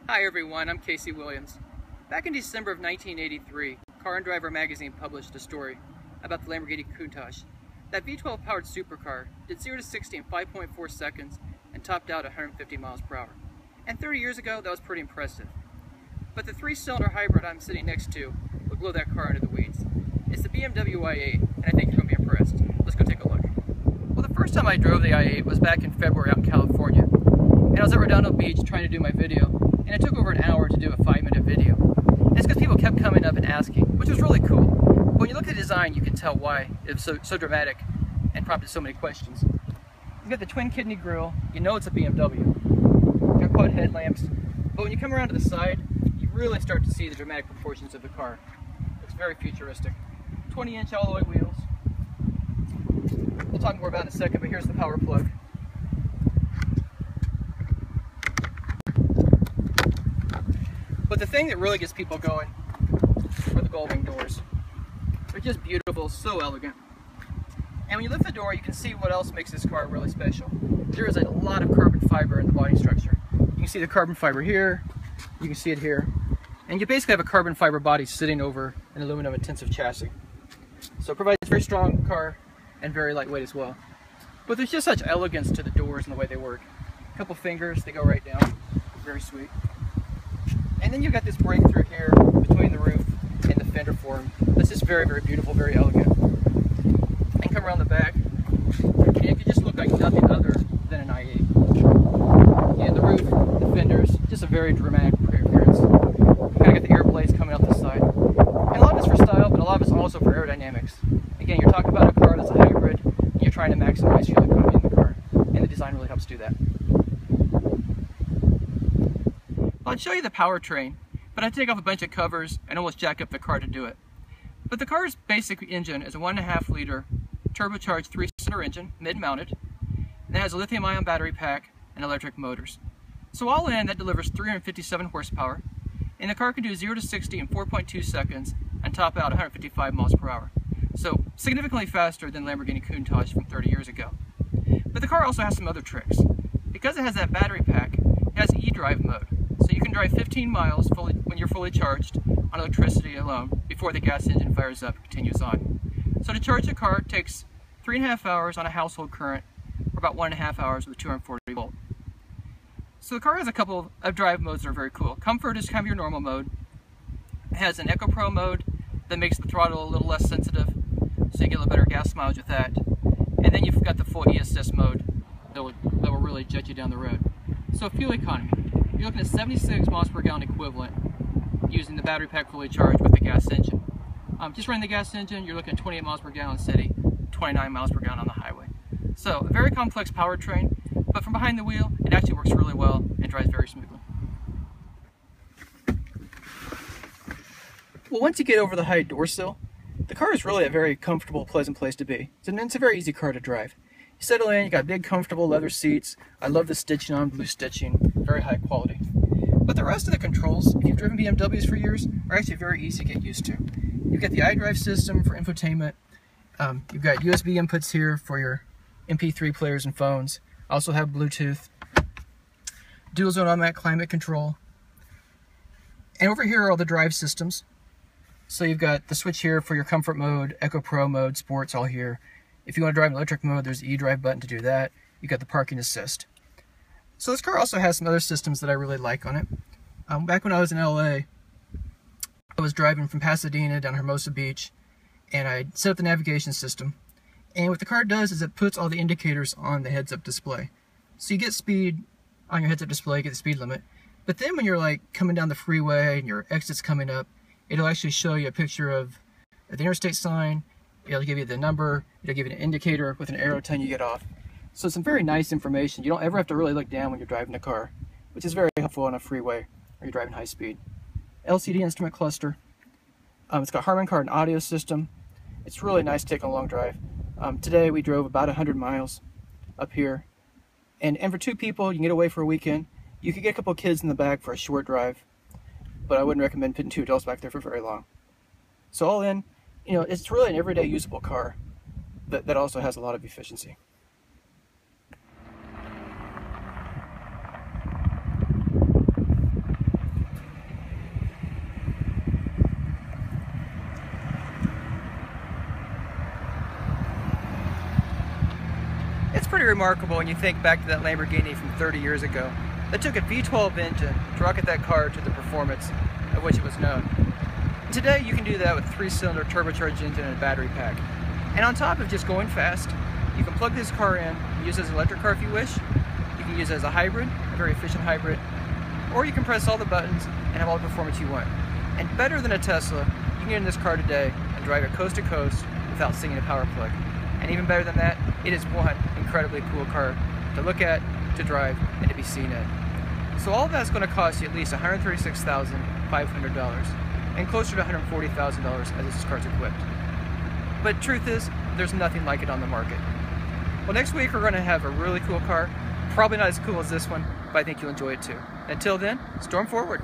Hi everyone, I'm Casey Williams. Back in December of 1983, Car and Driver magazine published a story about the Lamborghini Countach. That V12 powered supercar did 0 to 60 in 5.4 seconds and topped out 150 miles per hour. And 30 years ago, that was pretty impressive. But the 3-cylinder hybrid I'm sitting next to will blow that car into the weeds. It's the BMW i8, and I think you're going to be impressed. Let's go take a look. Well, the first time I drove the i8 was back in February out in California. And I was at Redondo Beach trying to do my video, and it took over an hour to do a 5-minute video. And it's because people kept coming up and asking, which was really cool. But when you look at the design, you can tell why it was so dramatic and prompted so many questions. You've got the twin kidney grille, you know it's a BMW. You've got quad headlamps, but when you come around to the side, you really start to see the dramatic proportions of the car. It's very futuristic. 20-inch alloy wheels. We'll talk more about it in a second, but here's the power plug. But the thing that really gets people going are the gull wing doors. They're just beautiful, so elegant. And when you lift the door, you can see what else makes this car really special. There is a lot of carbon fiber in the body structure. You can see the carbon fiber here, you can see it here. And you basically have a carbon fiber body sitting over an aluminum intensive chassis. So it provides a very strong car and very lightweight as well. But there's just such elegance to the doors and the way they work. A couple fingers, they go right down. Very sweet. And then you've got this breakthrough here between the roof and the fender form. That's just very, very beautiful, very elegant. And come around the back, and it could just look like nothing other than an i8. And the roof, the fenders, just a very dramatic appearance. You kind of got the air blades coming out the side. And a lot of it's for style, but a lot of it's also for aerodynamics. Again, you're talking about a car that's a hybrid, and you're trying to maximize fuel economy in the car. And the design really helps do that. I'll show you the powertrain, but I take off a bunch of covers and almost jack up the car to do it. But the car's basic engine is a 1.5 liter turbocharged 3-cylinder engine, mid-mounted, and it has a lithium-ion battery pack and electric motors. So all in, that delivers 357 horsepower, and the car can do 0 to 60 in 4.2 seconds and top out 155 miles per hour. So significantly faster than Lamborghini Countach from 30 years ago. But the car also has some other tricks. Because it has that battery pack, it has e-drive mode. So you can drive 15 miles when you're fully charged on electricity alone before the gas engine fires up and continues on. So to charge the car, it takes 3.5 hours on a household current, or about 1.5 hours with 240 volt. So the car has a couple of drive modes that are very cool. Comfort is kind of your normal mode. It has an Eco Pro mode that makes the throttle a little less sensitive, so you get a little better gas mileage with that. And then you've got the full e-assist mode that will really jet you down the road. So fuel economy. You're looking at 76 miles per gallon equivalent using the battery pack fully charged with the gas engine. Just running the gas engine, you're looking at 28 miles per gallon steady, 29 miles per gallon on the highway. So a very complex powertrain, but from behind the wheel, it actually works really well and drives very smoothly. Well, once you get over the high door sill, the car is really a very comfortable, pleasant place to be. It's a very easy car to drive. You settle in, you got big, comfortable leather seats. I love the stitching on, blue stitching, very high quality. But the rest of the controls, if you've driven BMWs for years, are actually very easy to get used to. You've got the iDrive system for infotainment. You've got USB inputs here for your MP3 players and phones. Also have Bluetooth, dual zone automatic climate control. And over here are all the drive systems. So you've got the switch here for your comfort mode, Eco Pro mode, sports, all here. If you want to drive in electric mode, there's the e-drive button to do that. You've got the parking assist. So this car also has some other systems that I really like on it. Back when I was in LA, I was driving from Pasadena down Hermosa Beach, and I set up the navigation system. And what the car does is it puts all the indicators on the heads-up display. So you get speed on your heads-up display, you get the speed limit. But then when you're like coming down the freeway and your exit's coming up, it'll actually show you a picture of the interstate sign. It'll give you the number, it'll give you an indicator with an arrow telling you to get off. So it's some very nice information. You don't ever have to really look down when you're driving the car, which is very helpful on a freeway or you're driving high speed. LCD instrument cluster. It's got Harman Kardon audio system. It's really nice to take on a long drive. Today we drove about 100 miles up here. And for 2 people, you can get away for a weekend. You could get a couple of kids in the back for a short drive, but I wouldn't recommend putting 2 adults back there for very long. So all in, you know, it's really an everyday usable car that also has a lot of efficiency. pretty remarkable when you think back to that Lamborghini from 30 years ago that took a V12 engine to rocket that car to the performance of which it was known. Today you can do that with a 3-cylinder turbocharged engine and a battery pack. And on top of just going fast, you can plug this car in and use it as an electric car if you wish. You can use it as a hybrid, a very efficient hybrid, or you can press all the buttons and have all the performance you want. And better than a Tesla, you can get in this car today and drive it coast to coast without seeing a power plug. And even better than that, it is one incredibly cool car to look at, to drive, and to be seen in. So all of that's going to cost you at least $136,500 and closer to $140,000 as this car's equipped. But truth is, there's nothing like it on the market. Well, next week we're going to have a really cool car, probably not as cool as this one, but I think you'll enjoy it too. Until then, storm forward.